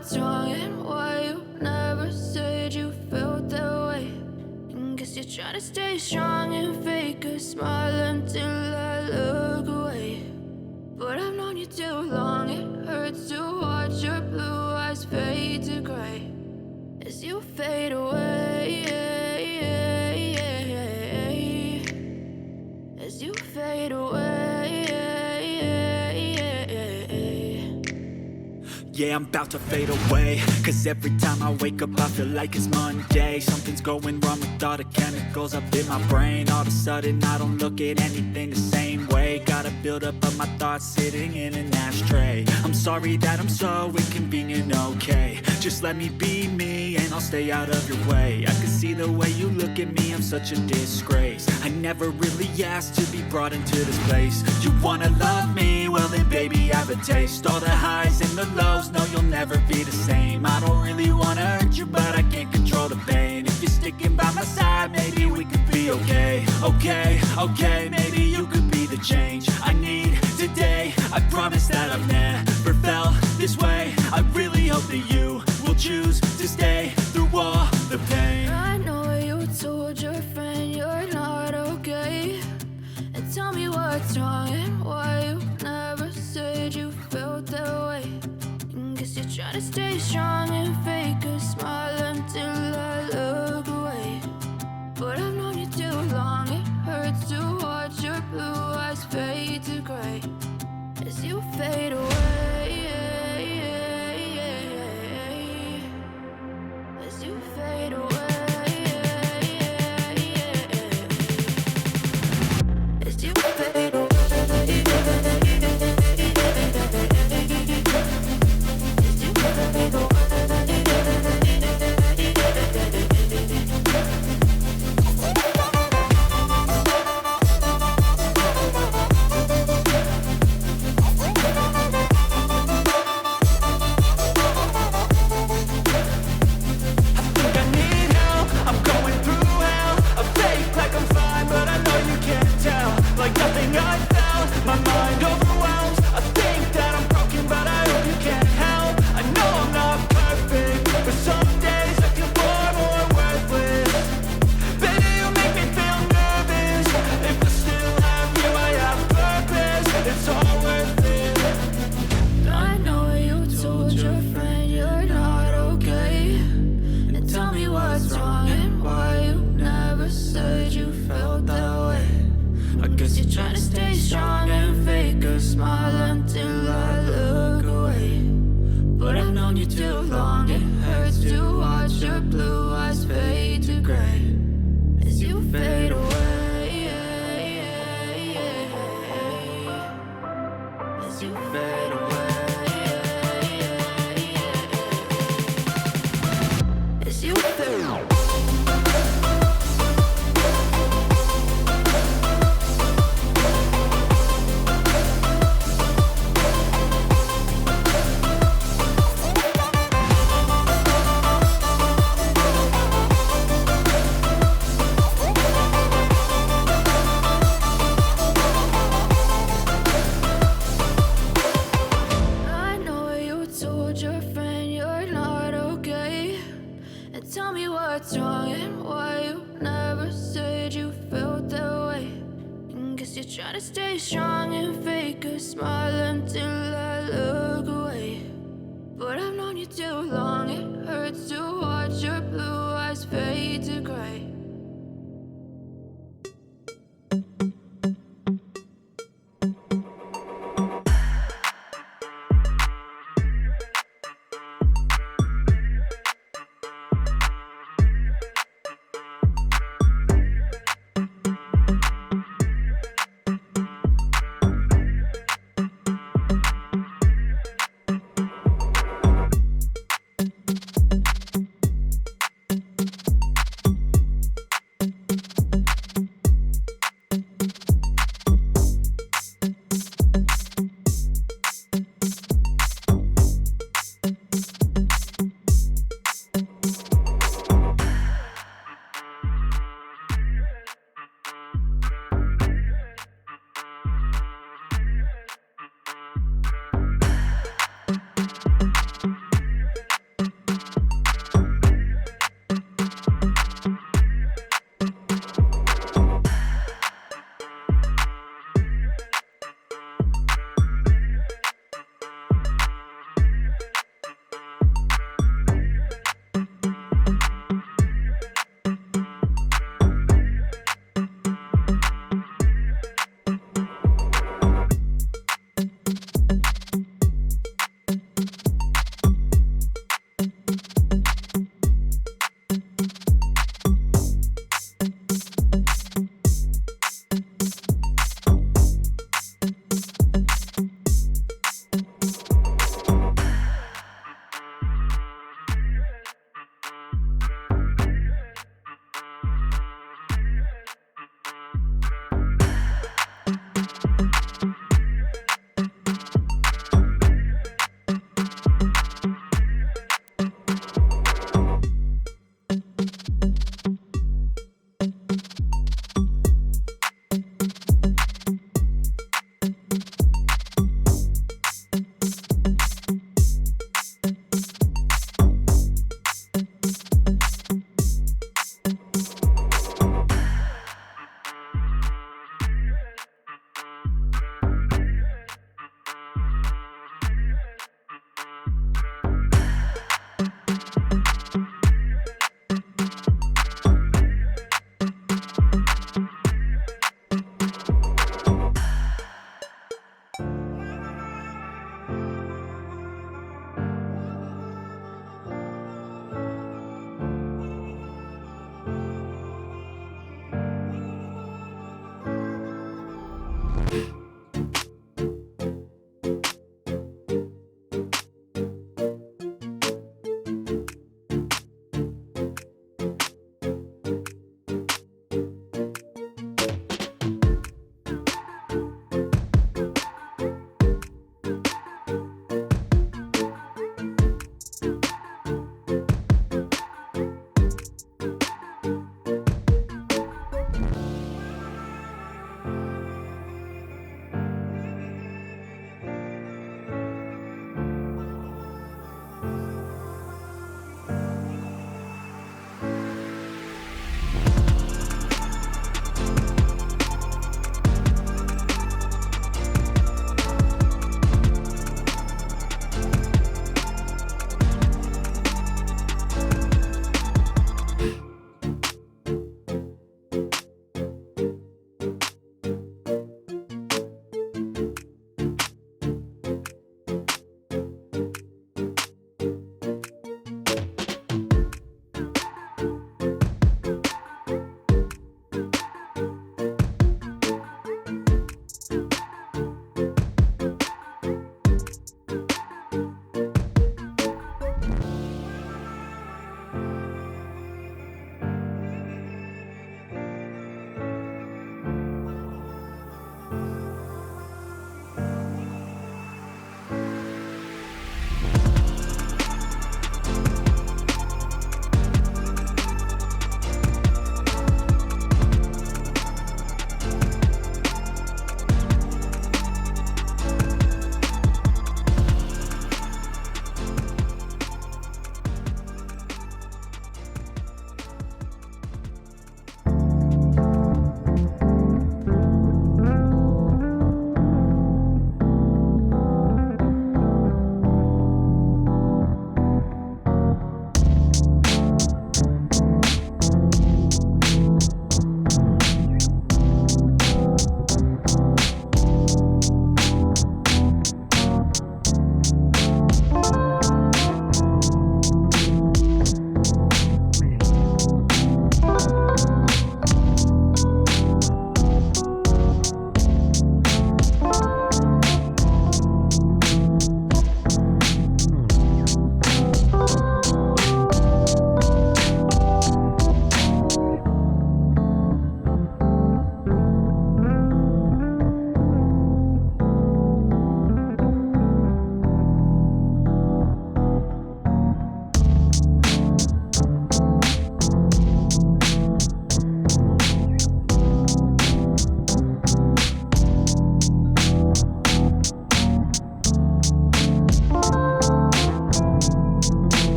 what's wrong and why you never said you felt that way. And guess you're trying to stay strong and fake a smile until I look away. But I've known you too long, it hurts to watch your blue eyes fade to gray as you fade away, as you fade away. Yeah, I'm about to fade away, cause every time I wake up I feel like it's Monday. Something's going wrong with all the chemicals up in my brain. All of a sudden I don't look at anything the same way. Got a build up of my thoughts sitting in an ashtray. I'm sorry that I'm so inconvenient, okay. Just let me be me and I'll stay out of your way. I can see the way you look at me, I'm such a disgrace. I never really asked to be brought into this place. You wanna love me? Well then baby I have a taste. All the highs and the lows, no you'll never be the same. I don't really wanna hurt you but I can't control the pain. If you're sticking by my side maybe we could be okay. Okay, maybe you could be the change I need today. I promise that I've never felt this way. I really hope that you will choose to stay through all the pain. I know you told your friend you're not okay, and tell me what's wrong and why you never said you felt that way. And guess you're trying to stay strong and fake a smile until I look away. But I've known you too long, it hurts to watch your blue eyes fade to gray as you fade away, as you fade away, as you fade away. Baby, you make me feel nervous if I still have guess you're trying to stay strong and fake a smile until I look away. But I've known you too long, it hurts to watch your blue eyes fade to gray as you fade away, as you fade away, as you fade away. Tell me what's wrong and why you never said you felt that way. And guess you're trying to stay strong and fake a smile until I look away. But I've known you too long, it hurts to watch your blue eyes fade to gray.